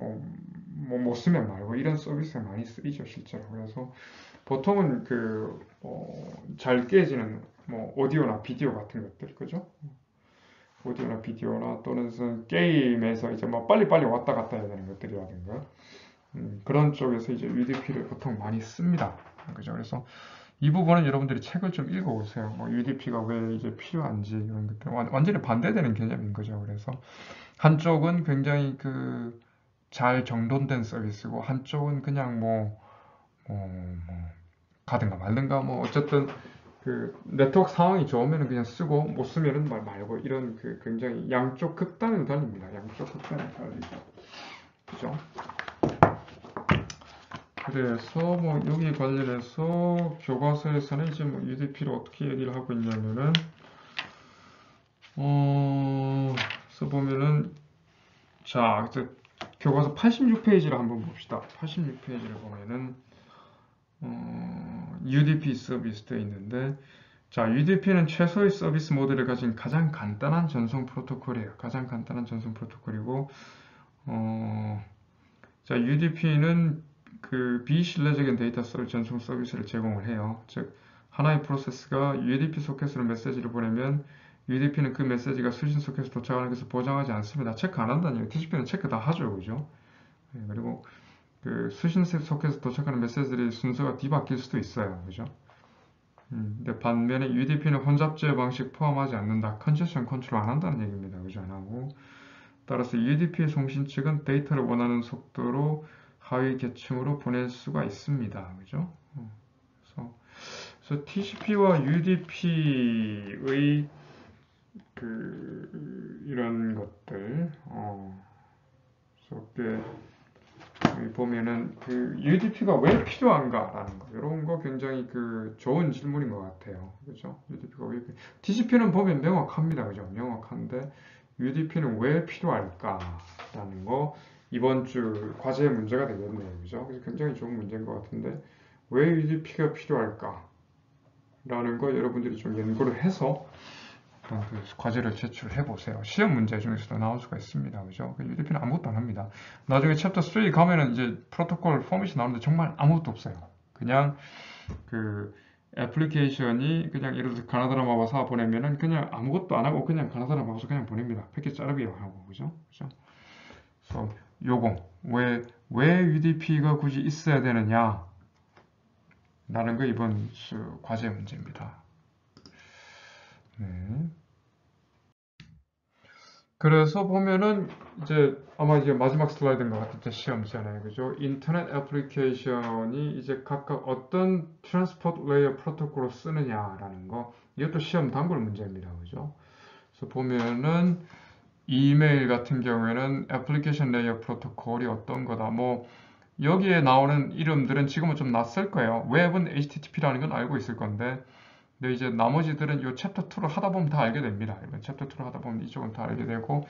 못 쓰면 말고, 이런 서비스가 많이 쓰이죠, 실제로. 그래서 보통은 잘 깨지는 오디오나 비디오 같은 것들, 그죠? 오디오나 비디오나 또는 게임에서 이제 뭐 빨리빨리 왔다 갔다 해야 되는 것들이라든가 그런 쪽에서 이제 UDP를 보통 많이 씁니다. 그죠? 그래서 이 부분은 여러분들이 책을 좀 읽어보세요. 뭐 UDP가 왜 이제 필요한지 이런 것들 완전히 반대되는 개념인 거죠. 그래서 한쪽은 굉장히 잘 정돈된 서비스고 한쪽은 그냥 가든가 말든가 어쨌든 네트워크 상황이 좋으면 그냥 쓰고 못 쓰면은 말고 이런 굉장히 양쪽 극단을 달립니다. 양쪽 극단을 달리죠. 그죠? 그래서 여기 관련해서 교과서에서는 이제 UDP를 어떻게 얘기를 하고 있냐면은 써보면은 자 이제 교과서 86페이지를 한번 봅시다. 86페이지를 보면은 UDP 서비스 되어 있는데 자 UDP는 최소의 서비스 모델을 가진 가장 간단한 전송 프로토콜이에요. 가장 간단한 전송 프로토콜이고 자 UDP는 비신뢰적인 데이터 전송 서비스를 제공을 해요. 즉 하나의 프로세스가 UDP 소켓으로 메시지를 보내면 UDP는 그 메시지가 수신 소켓에 도착하는 것을 보장하지 않습니다. 체크 안 한다는 얘기예요. TCP는 체크 다 하죠, 그죠? 그리고 수신 소켓에 도착하는 메시지들의 순서가 뒤바뀔 수도 있어요, 그죠? 근데 반면에 UDP는 혼잡 제어 방식 포함하지 않는다. 컨제션 컨트롤 안 한다는 얘기입니다, 그죠? 안 하고. 따라서 UDP의 송신 측은 데이터를 원하는 속도로 하위 계층으로 보낼 수가 있습니다. 그죠? 그래서 TCP와 UDP의 이런 것들, 그래서 여기 보면은 UDP가 왜 필요한가라는 거, 이런 거 굉장히 좋은 질문인 것 같아요. 그죠? UDP가 왜 TCP는 보면 명확합니다. 그죠? 명확한데 UDP는 왜 필요할까라는 거 이번 주 과제의 문제가 되겠네요. 그죠? 그래서 굉장히 좋은 문제인 것 같은데 왜 UDP가 필요할까라는 거 여러분들이 좀 연구를 해서 과제를 제출해 보세요. 시험 문제 중에서도 나올 수가 있습니다. 그죠? UDP는 아무것도 안 합니다. 나중에 챕터 3 가면은 이제 프로토콜 포맷이 나오는데 정말 아무것도 없어요. 그냥 애플리케이션이 그냥 예를 들어서 가나다라 마바사 보내면은 그냥 아무것도 안 하고 그냥 가나다라 마바사 그냥 보냅니다. 패킷 자르기만 하고. 그죠? 그래서 요거 왜 UDP가 굳이 있어야 되느냐 라는 거 이번 주 과제 문제입니다. 네. 그래서 보면은 이제 아마 이제 마지막 슬라이드인 것 같은데 시험지잖아요. 그죠? 인터넷 애플리케이션이 이제 각각 어떤 트랜스포트 레이어 프로토콜을 쓰느냐라는 거 이것도 시험 단골 문제입니다. 그죠? 그래서 보면은 이메일 같은 경우에는 애플리케이션 레이어 프로토콜이 어떤 거다. 여기에 나오는 이름들은 지금은 좀 낯설 거예요. 웹은 HTTP라는 건 알고 있을 건데 근데 이제 나머지들은 이 챕터 2를 하다 보면 다 알게 됩니다. 이번 챕터 2를 하다 보면 이쪽은 다 알게 되고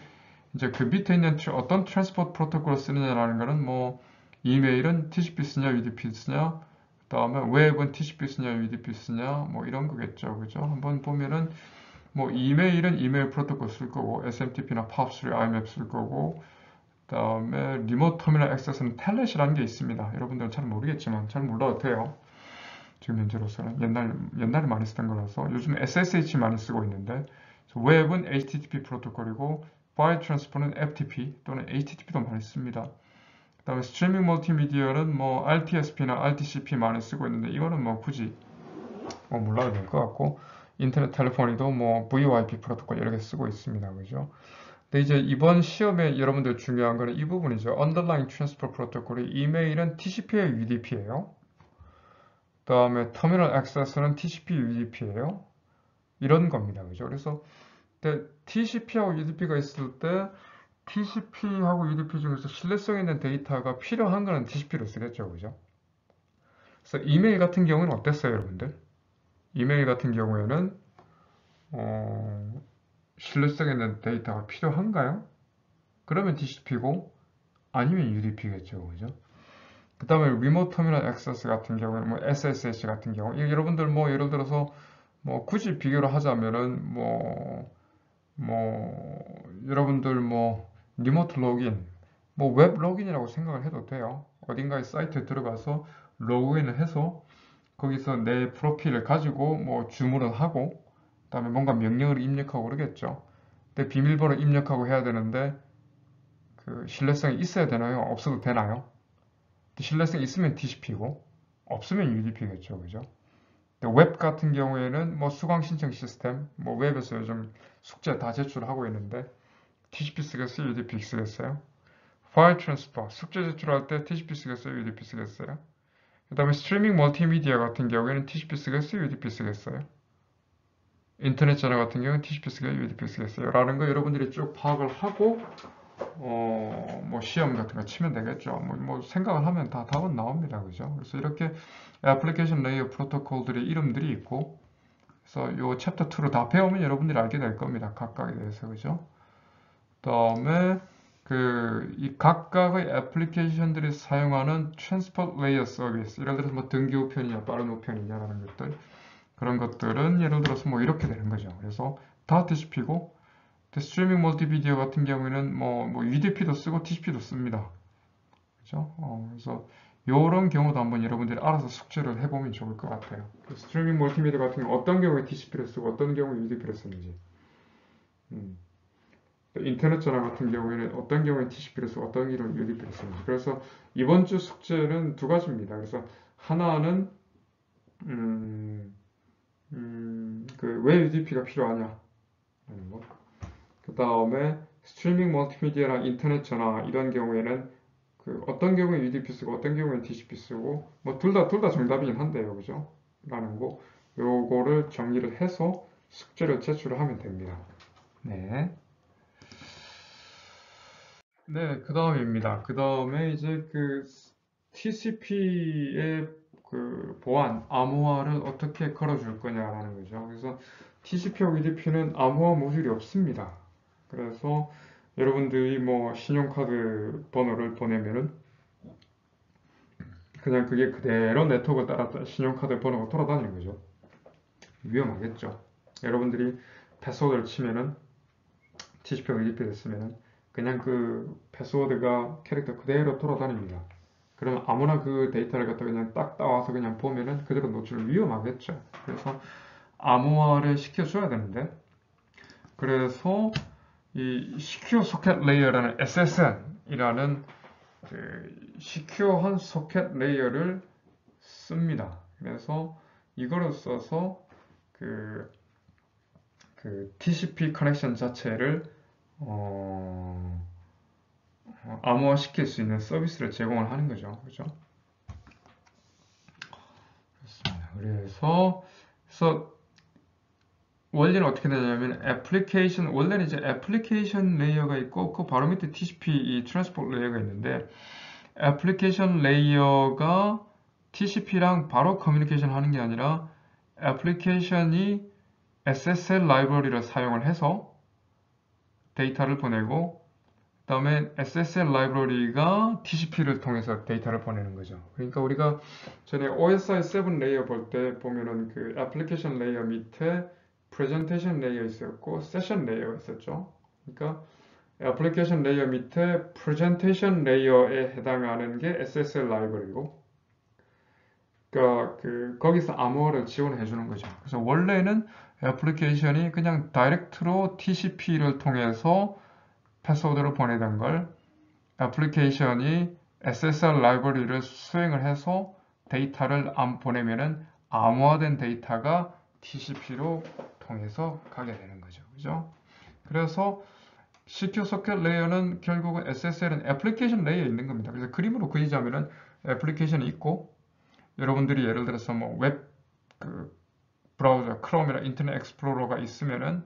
이제 그 밑에 있는 어떤 트랜스포트 프로토콜을 쓰느냐라는 거는 이메일은 TCP 쓰냐 UDP 쓰냐 그다음에 웹은 TCP 쓰냐 UDP 쓰냐 이런 거겠죠. 그죠? 한번 보면은 이메일은 이메일 프로토콜 쓸 거고 SMTP나 POP3, IMAP 쓸 거고 그다음에 리모트 터미널 액세스는 텔넷이라는 게 있습니다. 여러분들은 잘 모르겠지만 잘 몰라도 돼요. 지금 현재로서는 옛날에 많이 쓰던 거라서 요즘 SSH 많이 쓰고 있는데 웹은 HTTP 프로토콜이고 파일 트랜스퍼는 FTP 또는 HTTP도 많이 씁니다. 그 다음에 스트리밍 멀티미디어는 RTSP나 RTCP 많이 쓰고 있는데 이거는 굳이 몰라도 될 것 같고, 인터넷 텔레포니도 뭐 VoIP 프로토콜 여러 개 쓰고 있습니다. 그죠? 근데 이제 이번 시험에 여러분들 중요한 거는 이 부분이죠. Underlying Transfer Protocol이 이메일은 TCP예요, UDP예요? 그다음에 터미널 액세스는 TCP, UDP예요? 이런 겁니다. 그죠? 그래서 TCP하고 UDP가 있을 때 TCP하고 UDP 중에서 신뢰성 있는 데이터가 필요한 거는 TCP를 쓰겠죠. 그죠? 그래서 이메일 같은 경우는 어땠어요, 여러분들? 이메일 같은 경우에는 신뢰성 있는 데이터가 필요한가요? 그러면 TCP고 아니면 UDP겠죠. 그죠? 그 다음에 리모트 터미널 액세스 같은 경우는 뭐 SSH 같은 경우 여러분들 뭐 예를 들어서 뭐 굳이 비교를 하자면은 여러분들 뭐 리모트 로긴 뭐 웹 로긴이라고 생각을 해도 돼요. 어딘가에 사이트에 들어가서 로그인을 해서 거기서 내 프로필을 가지고 뭐 주문을 하고 그다음에 뭔가 명령을 입력하고 그러겠죠. 근데 비밀번호 입력하고 해야 되는데 그 신뢰성이 있어야 되나요? 없어도 되나요? 신뢰성이 있으면 TCP고 없으면 UDP겠죠. 그죠? 웹 같은 경우에는 뭐 수강 신청 시스템, 뭐 웹에서 요즘 숙제 다 제출하고 있는데 TCP 쓰겠어요? UDP 쓰겠어요? 파일 트랜스퍼, 숙제 제출할 때 TCP 쓰겠어요? UDP 쓰겠어요? 그 다음에 스트리밍 멀티미디어 같은 경우에는 TCP 쓰겠어요? UDP 쓰겠어요? 인터넷 전화 같은 경우는 TCP 쓰겠어요? UDP 쓰겠어요? 라는 거 여러분들이 쭉 파악을 하고 뭐 시험 같은 거 치면 되겠죠. 뭐 생각을 하면 다 답은 나옵니다. 그죠? 그래서 이렇게 애플리케이션 레이어 프로토콜들의 이름들이 있고 그래서 요 챕터 2로 다 배우면 여러분들이 알게 될 겁니다. 각각에 대해서. 그죠? 그다음에 이 각각의 애플리케이션들이 사용하는 트랜스포트 레이어 서비스 예를 들어서 뭐 등기 우편이냐 빠른 우편이냐라는 것들 그런 것들은 예를 들어서 뭐 이렇게 되는 거죠. 그래서 다 TCP고 스트리밍 멀티비디오 같은 경우에는 뭐 UDP도 쓰고 TCP도 씁니다. 그죠? 그래서 이런 경우도 한번 여러분들이 알아서 숙제를 해보면 좋을 것 같아요. 스트리밍 멀티미디어 같은 경우 어떤 경우에 TCP를 쓰고 어떤 경우에 UDP를 쓰는지 인터넷 전화 같은 경우에는 어떤 경우에 TCP를 쓰고 어떤 경우에 UDP를 쓰는지 그래서 이번 주 숙제는 두 가지입니다. 그래서 하나는 왜 UDP가 필요하냐 하는 거. 그 다음에 스트리밍 멀티미디어랑 인터넷 전화 이런 경우에는 어떤 경우에 UDP 쓰고 어떤 경우에 TCP 쓰고 뭐 둘 다 정답이긴 한데요. 그죠? 라는 거 요거를 정리를 해서 숙제를 제출을 하면 됩니다. 네. 네, 그 다음입니다. 그 다음에 이제 TCP의 보안, 암호화를 어떻게 걸어줄 거냐라는 거죠. 그래서 TCP와 UDP는 암호화 모듈이 없습니다. 그래서 여러분들이 뭐 신용카드 번호를 보내면은 그냥 그게 그대로 네트워크를 따라 신용카드 번호가 돌아다니는 거죠. 위험하겠죠. 여러분들이 패스워드를 치면은 TCP와 UDP를 쓰면은 그냥 그 패스워드가 캐릭터 그대로 돌아다닙니다. 그러면 아무나 그 데이터를 갖다 그냥 딱 따와서 그냥 보면은 그대로 노출 위험하겠죠. 그래서 암호화를 시켜줘야 되는데 그래서 이 시큐어 소켓 레이어라는 SSN이라는 시큐어한 소켓 레이어를 씁니다. 그래서 이거를 써서 TCP 커넥션 자체를 암호화 시킬 수 있는 서비스를 제공을 하는 거죠. 그죠? 그렇습니다. 그래서 원리는 어떻게 되냐면 원래는 이제 애플리케이션 레이어가 있고 그 바로 밑에 TCP 이 트랜스포트 레이어가 있는데 애플리케이션 레이어가 TCP랑 바로 커뮤니케이션 하는 게 아니라 애플리케이션이 SSL 라이브러리를 사용을 해서 데이터를 보내고 그 다음에 SSL 라이브러리가 TCP를 통해서 데이터를 보내는 거죠. 그러니까 우리가 전에 OSI 7 레이어 볼 때 보면은 그 애플리케이션 레이어 밑에 프레젠테이션 레이어 있었고 세션 레이어가 있었죠. 그러니까 애플리케이션 레이어 밑에 프레젠테이션 레이어에 해당하는 게 SSL 라이브러리고 그러니까 거기서 암호화를 지원해 주는 거죠. 그래서 원래는 애플리케이션이 그냥 다이렉트로 TCP를 통해서 패스워드를 보내던 걸 애플리케이션이 SSL 라이브러리를 수행을 해서 데이터를 보내면은 암호화된 데이터가 TCP로 통해서 가게 되는 거죠. 그죠? 그래서 Secure Socket Layer는 결국은 SSL은 애플리케이션 레이어에 있는 겁니다. 그래서 그림으로 그리자면은 애플리케이션이 있고, 여러분들이 예를 들어서 뭐 웹 브라우저, 크롬이나 인터넷 익스플로러가 있으면은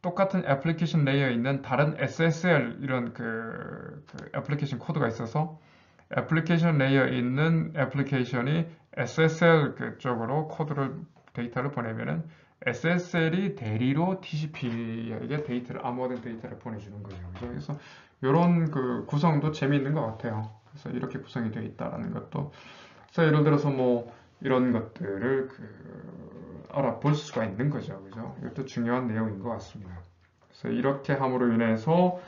똑같은 애플리케이션 레이어에 있는 다른 SSL 이런 그 애플리케이션 코드가 있어서 애플리케이션 레이어에 있는 애플리케이션이 SSL 쪽으로 데이터를 보내면은 SSL이 대리로 TCP에게 암호화된 데이터를 보내주는 거예요. 그래서 이런 그 구성도 재미있는 것 같아요. 그래서 이렇게 구성이 되어 있다라는 것도. 그래서 예를 들어서 뭐 이런 것들을 알아볼 수가 있는 거죠. 그죠? 이것도 중요한 내용인 것 같습니다. 그래서 이렇게 함으로 인해서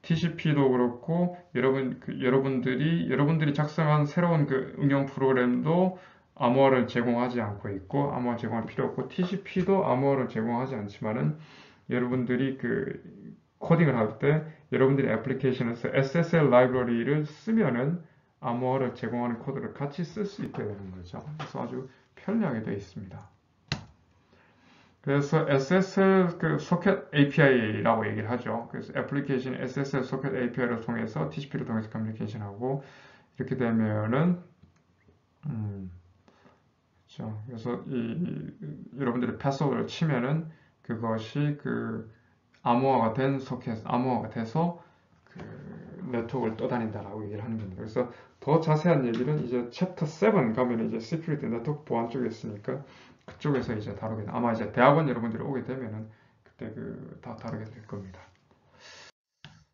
TCP도 그렇고 여러분들이 작성한 새로운 그 응용 프로그램도 암호화를 제공하지 않고 있고 암호화 제공할 필요 없고 TCP도 암호화를 제공하지 않지만은 여러분들이 그 코딩을 할 때 여러분들이 애플리케이션에서 SSL 라이브러리를 쓰면은 암호화를 제공하는 코드를 같이 쓸 수 있게 되는 거죠. 그래서 아주 편리하게 되어 있습니다. 그래서 SSL 소켓 API라고 얘기를 하죠. 그래서 애플리케이션 SSL 소켓 API를 통해서 TCP를 통해서 커뮤니케이션하고 이렇게 되면은 그렇죠. 그래서 여러분들이 패스워드를 치면은 그것이 암호화가 된 암호화가 돼서 네트워크를 떠다닌다라고 얘기를 하는 겁니다. 그래서 더 자세한 얘기는 이제 챕터 7 가면 이제 시큐리티 네트워크 보안 쪽에 있으니까 그쪽에서 이제 다루게 돼. 아마 이제 대학원 여러분들이 오게 되면은 그때 다 다루게 될 겁니다.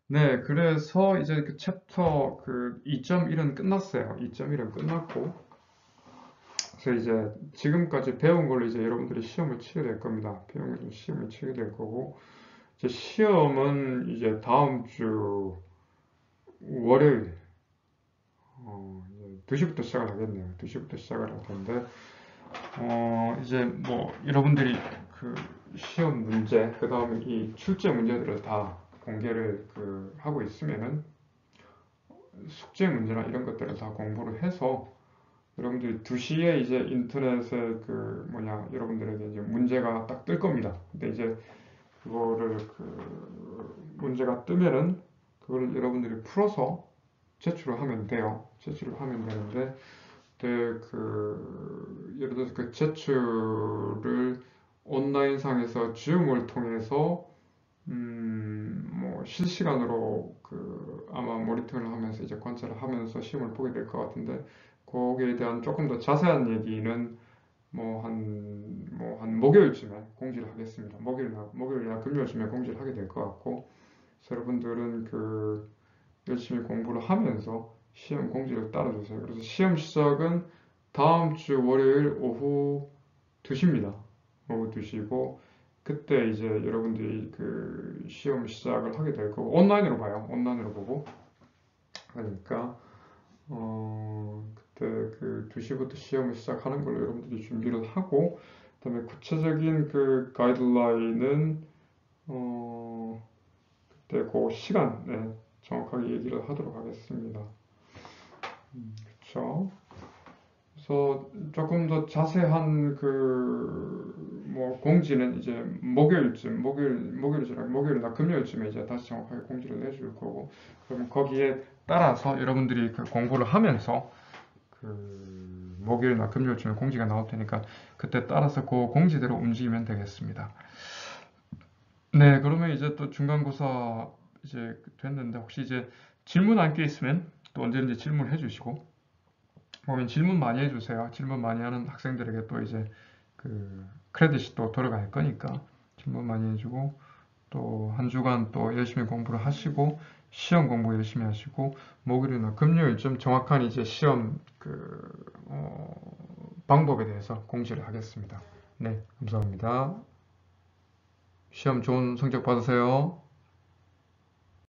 네, 그래서 이제 챕터 2.1은 끝났어요. 2.1은 끝났고, 그래서 이제 지금까지 배운 걸로 이제 여러분들이 시험을 치게 될 겁니다. 배운 걸로 시험을 치게 될 거고, 이제 시험은 이제 다음 주 월요일 2시부터 시작을 하겠네요. 2시부터 시작을 할 텐데, 이제 뭐 여러분들이 시험 문제, 그 다음에 이 출제 문제들을 다 공개를 하고 있으면은 숙제 문제나 이런 것들을 다 공부를 해서 여러분들이 2시에 이제 인터넷에 여러분들에게 이제 문제가 딱 뜰 겁니다. 근데 이제 그거를 문제가 뜨면은 그거를 여러분들이 풀어서 제출을 하면 돼요. 제출을 하면 되는데 그때 예를 들어서 그 제출을 온라인상에서 줌을 통해서 뭐 실시간으로 아마 모니터링을 하면서 이제 관찰을 하면서 시험을 보게 될 것 같은데 거기에 대한 조금 더 자세한 얘기는 한 목요일쯤에 공지를 하겠습니다. 목요일이나 금요일쯤에 공지를 하게 될 것 같고 그래서 여러분들은 열심히 공부를 하면서 시험 공지를 따라주세요. 그래서 시험 시작은 다음 주 월요일 오후 2시입니다. 오후 2시고 그때 이제 여러분들이 시험 시작을 하게 될 거고 온라인으로 봐요. 온라인으로 보고 그러니까 그때 2시부터 시험을 시작하는 걸로 여러분들이 준비를 하고 그다음에 구체적인 가이드라인은 그때 시간 정확하게 얘기를 하도록 하겠습니다. 그렇죠. 그래서 조금 더 자세한 공지는 이제 목요일이나 금요일쯤에 이제 다시 정확하게 공지를 내줄 거고, 그럼 거기에 따라서 여러분들이 공부를 하면서 목요일이나 금요일쯤에 공지가 나올 테니까 그때 따라서 그 공지대로 움직이면 되겠습니다. 네, 그러면 이제 또 중간고사 이제 됐는데 혹시 이제 질문 안 껴 있으면 또 언제든지 질문해 주시고 보면 질문 많이 해주세요. 질문 많이 하는 학생들에게 또 이제 크레딧이 또 돌아갈 거니까 질문 많이 해주고 또 한 주간 또 열심히 공부를 하시고 시험 공부 열심히 하시고 목요일이나 금요일쯤 정확한 이제 시험 방법에 대해서 공지를 하겠습니다. 네, 감사합니다. 시험 좋은 성적 받으세요.